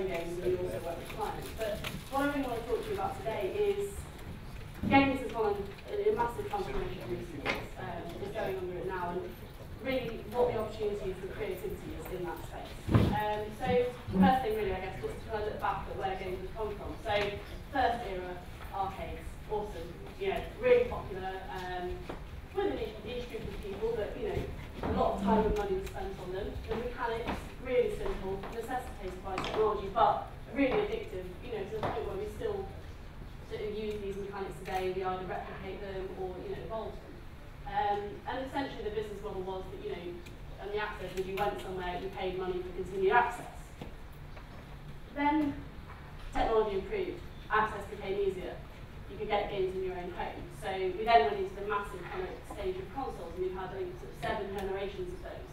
games and we also work with clients. But what I really want to talk to you about today is games has gone on a massive transformation in recent years. It's going under it now, and really what the opportunity for creativity is in that space. So first thing really, I guess, just to kind of look back at where games have come from. So first era, arcades, awesome, really popular, with an niche group of people, but a lot of time and money was spent on them. The mechanics, really simple, necessitated by technology, but really addictive, to the point where we still sort of use these mechanics today. We either replicate them or evolve them. And essentially the business model was that, and the access was you went somewhere, you paid money for continued access. Then technology improved, access became easier. You could get games in your own home. So we then went into the massive kind of stage of consoles, and we've had sort of 7 generations of those.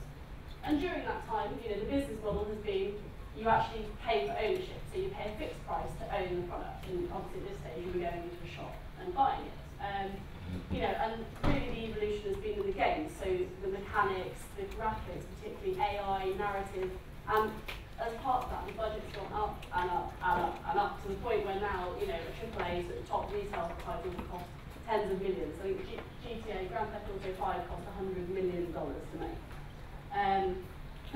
And during that time, the business model has been you actually pay for ownership. So you pay a fixed price to own the product. And obviously at this stage, you were going into a shop and buying it. And really the evolution has been in the games. So the mechanics, the graphics, particularly AI, narrative, and as part of that, the budget's gone up and up and up and up to the point where now, a AAA sort of top retail title will cost tens of millions. I think GTA, Grand Theft Auto 5 cost $100 million to make. And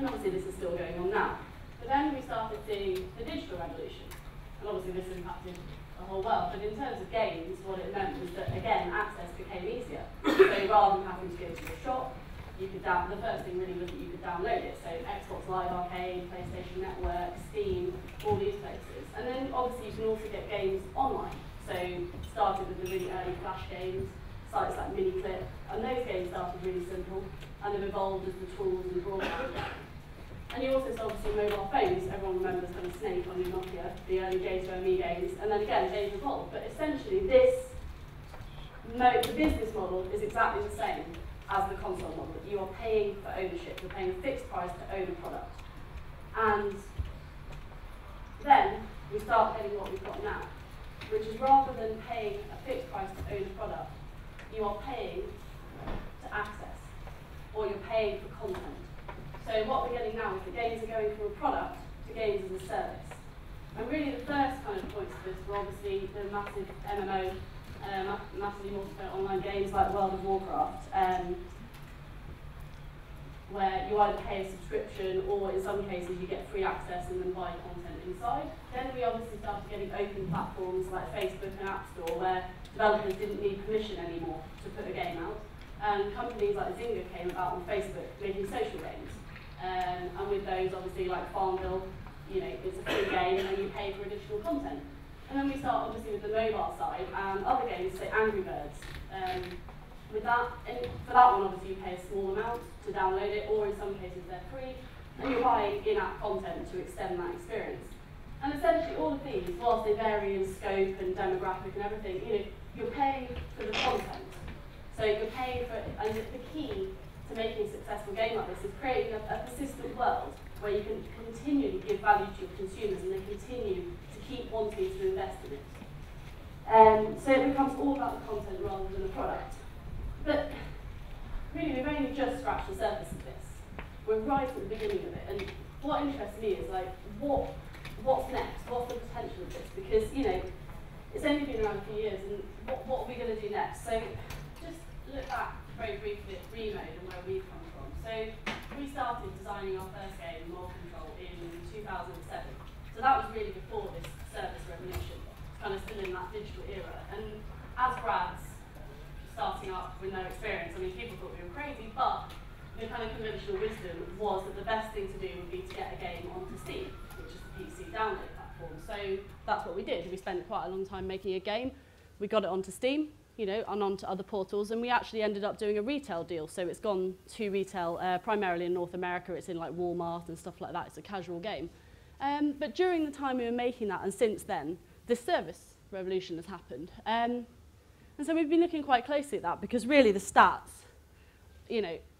obviously this is still going on now. But then we started seeing the digital revolution. And obviously this impacted the whole world. But in terms of games, what it meant was that, again, access became easier. So rather than having to go to a shop, you could the first thing really was that you could download it. So Xbox Live Arcade, PlayStation Network, Steam, all these places. And then obviously you can also get games online. So started with the really early Flash games, sites like Miniclip, and those games started really simple and have evolved as the tools and broadband. And you also saw obviously mobile phones. Everyone remembers kind of Snake on your Nokia, the early J2ME games, and then again games evolved. But essentially the business model is exactly the same as the console model. You are paying for ownership. You're paying a fixed price to own a product. And then we start getting what we've got now, which is rather than paying a fixed price to own a product, you are paying to access, or you're paying for content. So what we're getting now is the games are going from a product to games as a service. And really the first kind of points to this were obviously the massive MMO, massively multiplayer online games like World of Warcraft, where you either pay a subscription or in some cases you get free access and then buy content inside. Then we obviously started getting open platforms like Facebook and App Store where developers didn't need permission anymore to put a game out. And companies like Zynga came about on Facebook making social games. And with those obviously like Farmville, it's a free game and you pay for additional content. And then we start obviously with the mobile side and other games, say Angry Birds. For that one obviously you pay a small amount to download it, or in some cases they're free, and you're buying in-app content to extend that experience. And essentially all of these, whilst they vary in scope and demographic and everything, you're paying for the content. So you're paying for it, and the key to making a successful game like this is creating a persistent world where you can continually give value to your consumers and they continue to keep wanting to invest in it. So it becomes all about the content rather than the product. But really, we've only just scratched the surface of this. We're right at the beginning of it, and what interests me is what's next? What's the potential of this? Because it's only been around a few years, and what are we going to do next? So just look back very briefly at Remode and where we've come from. So we started designing our first game, Mob Control, in 2007. So that was really before this service revolution. It's kind of still in that digital era. And as grads, starting up with no experience, people thought we were crazy, but the kind of conventional wisdom was that the best thing to do would be to get a game onto Steam, which is the PC download platform. So that's what we did. We spent quite a long time making a game. We got it onto Steam, and onto other portals, and we actually ended up doing a retail deal. So it's gone to retail, primarily in North America. It's in like Walmart and stuff like that. It's a casual game. But during the time we were making that, and since then, this service revolution has happened. And so we've been looking quite closely at that because really the stats,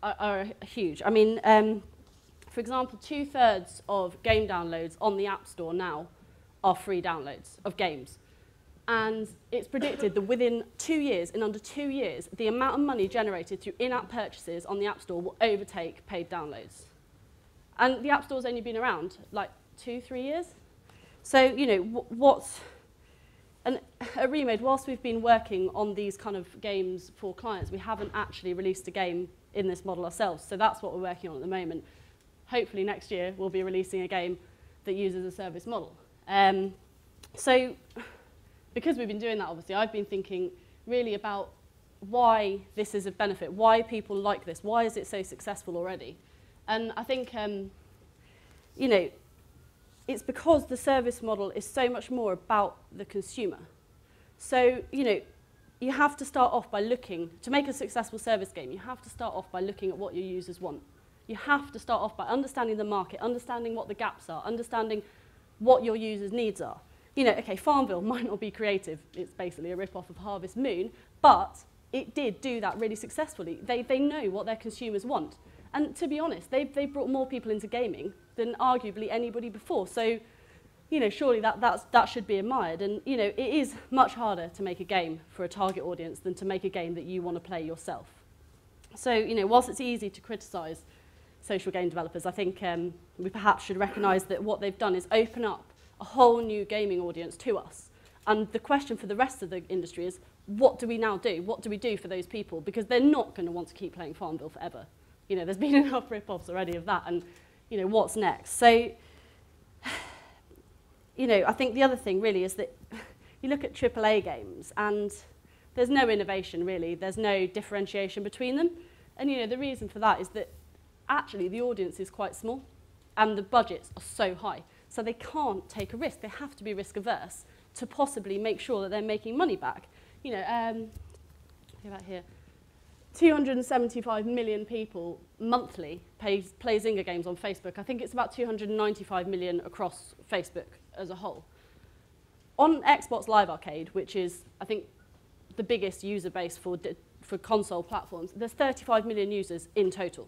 are huge. For example, 2/3 of game downloads on the App Store now are free downloads of games. And it's predicted that within 2 years, in under 2 years, the amount of money generated through in-app purchases on the App Store will overtake paid downloads. And the App Store's only been around like 2-3 years. So, you know, and at Remode, whilst we've been working on these kind of games for clients, we haven't actually released a game in this model ourselves. So that's what we're working on at the moment. Hopefully next year we'll be releasing a game that uses a service model. So because we've been doing that, obviously, I've been thinking really about why this is a benefit, why people like this, why is it so successful already? And I think, you know, it's because the service model is so much more about the consumer. So, you know, you have to start off by looking, to make a successful service game, you have to start off by looking at what your users want. You have to start off by understanding the market, understanding what the gaps are, understanding what your users' needs are. You know, okay, Farmville might not be creative, it's basically a rip-off of Harvest Moon, but it did do that really successfully. They know what their consumers want. And to be honest, they've brought more people into gaming than arguably anybody before. So, you know, surely that should be admired. And, you know, it is much harder to make a game for a target audience than to make a game that you want to play yourself. So, you know, whilst it's easy to criticise social game developers, I think we perhaps should recognise that what they've done is open up a whole new gaming audience to us. And the question for the rest of the industry is, what do we now do? What do we do for those people? Because they're not going to want to keep playing Farmville forever. You know, there's been enough rip-offs already of that, and, you know, what's next? So, you know, I think the other thing really is that you look at AAA games and there's no innovation really, there's no differentiation between them. And, you know, the reason for that is that actually the audience is quite small and the budgets are so high. So they can't take a risk. They have to be risk averse to possibly make sure that they're making money back. You know, about here. 275 million people monthly play Zynga games on Facebook. I think it's about 295 million across Facebook as a whole. On Xbox Live Arcade, which is, I think, the biggest user base for console platforms, there's 35 million users in total.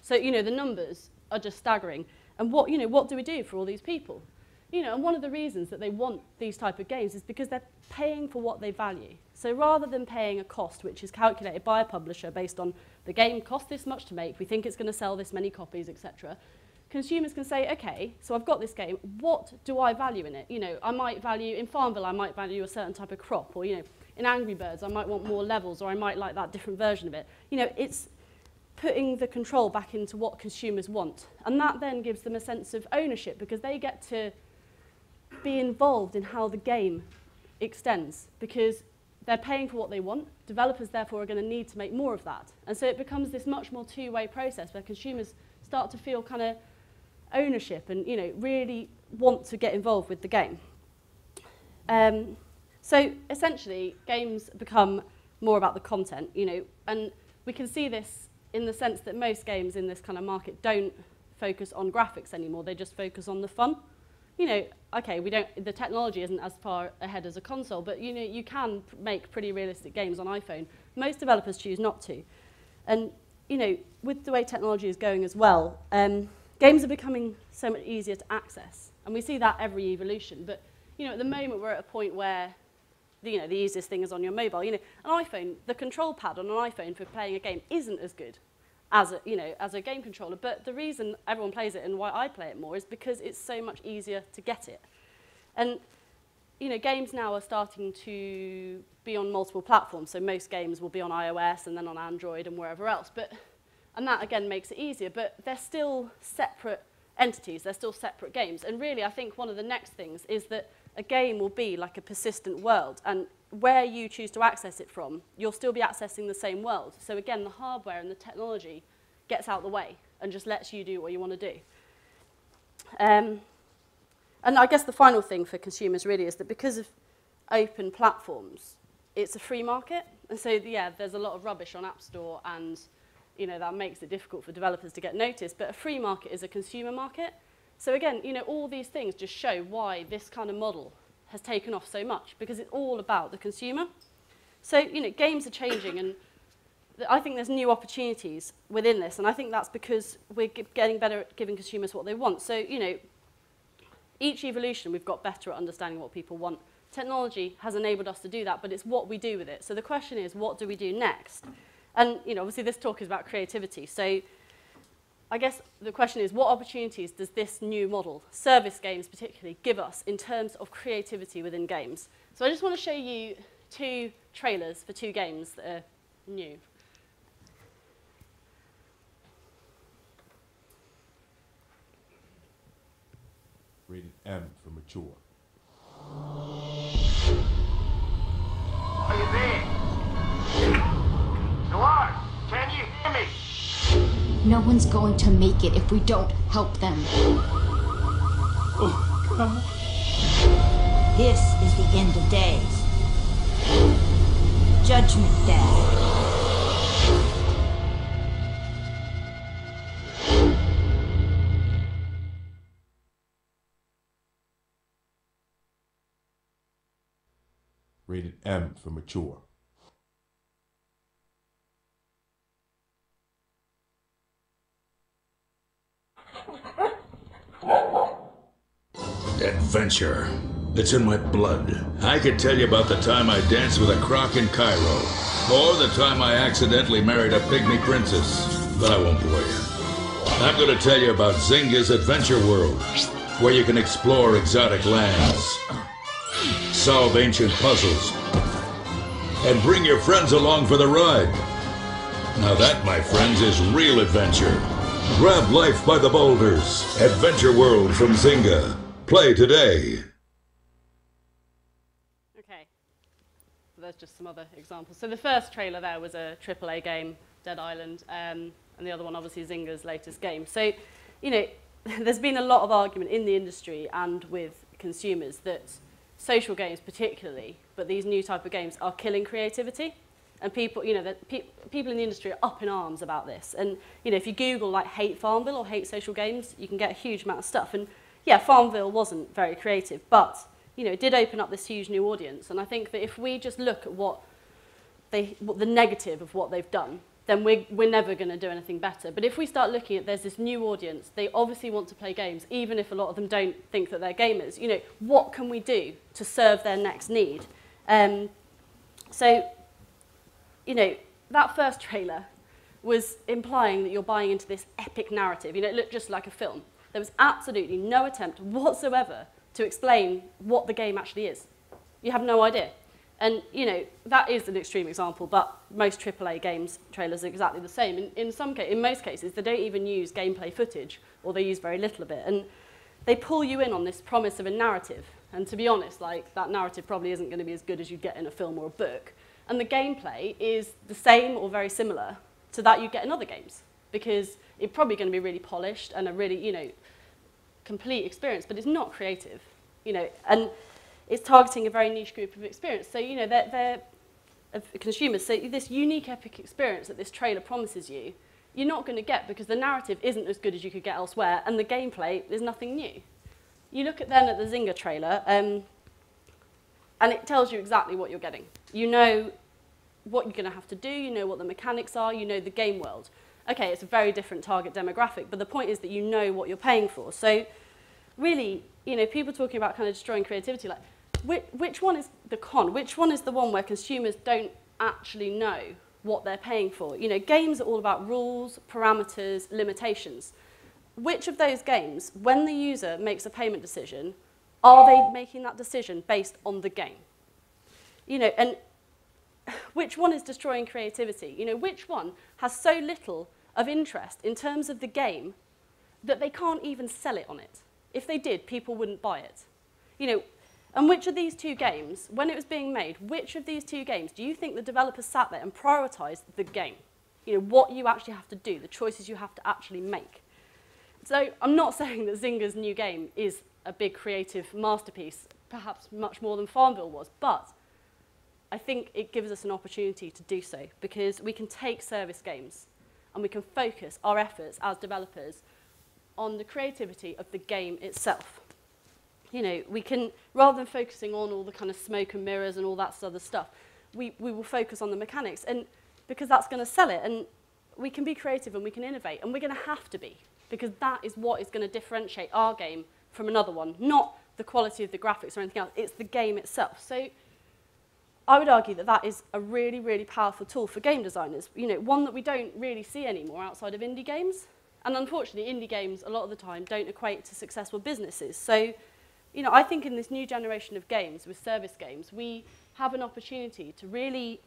So, you know, the numbers are just staggering. And what, you know, what do we do for all these people? You know, and one of the reasons that they want these type of games is because they're paying for what they value. So rather than paying a cost which is calculated by a publisher based on the game cost this much to make, we think it's going to sell this many copies, etc., consumers can say, okay, so I've got this game, what do I value in it? You know, I might value, in Farmville, I might value a certain type of crop, or, you know, in Angry Birds, I might want more levels, or I might like that different version of it. You know, it's putting the control back into what consumers want. And that then gives them a sense of ownership, because they get to be involved in how the game extends, because they're paying for what they want. Developers, therefore, are going to need to make more of that. And so it becomes this much more two-way process where consumers start to feel kind of ownership and, you know, really want to get involved with the game. So essentially, games become more about the content, you know, and we can see this in the sense that most games in this kind of market don't focus on graphics anymore. They just focus on the fun. You know, okay, the technology isn't as far ahead as a console, but, you know, you can make pretty realistic games on iPhone. Most developers choose not to. And, you know, with the way technology is going as well, games are becoming so much easier to access. And we see that every evolution. But, you know, at the moment, we're at a point where, you know, the easiest thing is on your mobile. You know, an iPhone, the control pad on an iPhone for playing a game isn't as good as a, you know, as a game controller. But the reason everyone plays it and why I play it more is because it's so much easier to get it. And, you know, games now are starting to be on multiple platforms. So most games will be on iOS and then on Android and wherever else. And that, again, makes it easier. But they're still separate entities. They're still separate games. And really, I think one of the next things is that a game will be like a persistent world. And where you choose to access it from, you'll still be accessing the same world. So again, the hardware and the technology gets out the way and just lets you do what you want to do. And I guess the final thing for consumers really is that because of open platforms, it's a free market. And so, yeah, there's a lot of rubbish on App Store, and, you know, that makes it difficult for developers to get noticed. But a free market is a consumer market. So again, you know, all these things just show why this kind of model has taken off so much, because it's all about the consumer. So, you know, games are changing, and I think there's new opportunities within this, and I think that's because we're getting better at giving consumers what they want. So, you know, each evolution we've got better at understanding what people want. Technology has enabled us to do that, but it's what we do with it. So the question is, what do we do next? And, you know, obviously this talk is about creativity. So I guess the question is, what opportunities does this new model, service games particularly, give us in terms of creativity within games? So I just want to show you 2 trailers for 2 games that are new. Rated M for mature. Are you there? Noir, can you hear me? No one's going to make it if we don't help them. Oh, God. This is the end of days. Judgment Day. Rated M for mature. Adventure. It's in my blood. I could tell you about the time I danced with a croc in Cairo, or the time I accidentally married a pygmy princess, but I won't bore you. I'm going to tell you about Zynga's Adventure World, where you can explore exotic lands, solve ancient puzzles, and bring your friends along for the ride. Now that, my friends, is real adventure. Grab life by the boulders. Adventure World from Zynga. Play today. Okay, so there's just some other examples. So the first trailer there was a AAA game, Dead Island, and the other one obviously Zynga's latest game. So, you know, there's been a lot of argument in the industry and with consumers that social games particularly, but these new type of games are killing creativity. And people, you know, people in the industry are up in arms about this. And, you know, if you Google, like, hate Farmville or hate social games, you can get a huge amount of stuff. And, yeah, Farmville wasn't very creative, but, you know, it did open up this huge new audience. And I think that if we just look at what the negative of what they've done, then we're never going to do anything better. But if we start looking at there's this new audience, they obviously want to play games, even if a lot of them don't think that they're gamers. You know, what can we do to serve their next need? So, you know, that first trailer was implying that you're buying into this epic narrative. You know, it looked just like a film. There was absolutely no attempt whatsoever to explain what the game actually is. You have no idea. And, you know, that is an extreme example, but most AAA games trailers are exactly the same. In most cases, they don't even use gameplay footage, or they use very little of it. And they pull you in on this promise of a narrative. And to be honest, like, that narrative probably isn't going to be as good as you'd get in a film or a book. And the gameplay is the same or very similar to that you get in other games, because it's probably going to be really polished and a really, you know, complete experience, but it's not creative, you know, and it's targeting a very niche group of experience. So, you know, they're consumers. So this unique epic experience that this trailer promises you, you're not going to get because the narrative isn't as good as you could get elsewhere, and the gameplay is nothing new. You look at then at the Zynga trailer, and it tells you exactly what you're getting. You know what you're going to have to do, you know what the mechanics are, you know the game world. Okay, it's a very different target demographic, but the point is that you know what you're paying for. So really, you know, people talking about kind of destroying creativity, like, which one is the con? Which one is the one where consumers don't actually know what they're paying for? You know, games are all about rules, parameters, limitations. Which of those games, when the user makes a payment decision, are they making that decision based on the game? You know, and which one is destroying creativity? You know, which one has so little of interest in terms of the game that they can't even sell it on it? If they did, people wouldn't buy it. You know, and which of these 2 games, when it was being made, which of these 2 games do you think the developers sat there and prioritized the game? You know, what you actually have to do, the choices you have to actually make. So I'm not saying that Zynga's new game is a big creative masterpiece, perhaps much more than Farmville was, but I think it gives us an opportunity to do so, because we can take service games and we can focus our efforts as developers on the creativity of the game itself. You know, we can, rather than focusing on all the kind of smoke and mirrors and all that other stuff, we will focus on the mechanics, and because that's going to sell it, and we can be creative and we can innovate, and we're going to have to be, because that is what is going to differentiate our game from another one, not the quality of the graphics or anything else, it's the game itself. So I would argue that that is a really, really powerful tool for game designers, you know, one that we don't really see anymore outside of indie games. And unfortunately, indie games, a lot of the time, don't equate to successful businesses. So, you know, I think in this new generation of games, with service games, we have an opportunity to really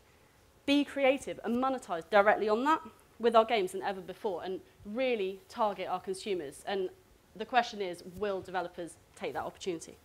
be creative and monetize directly on that with our games than ever before, and really target our consumers. And the question is, will developers take that opportunity?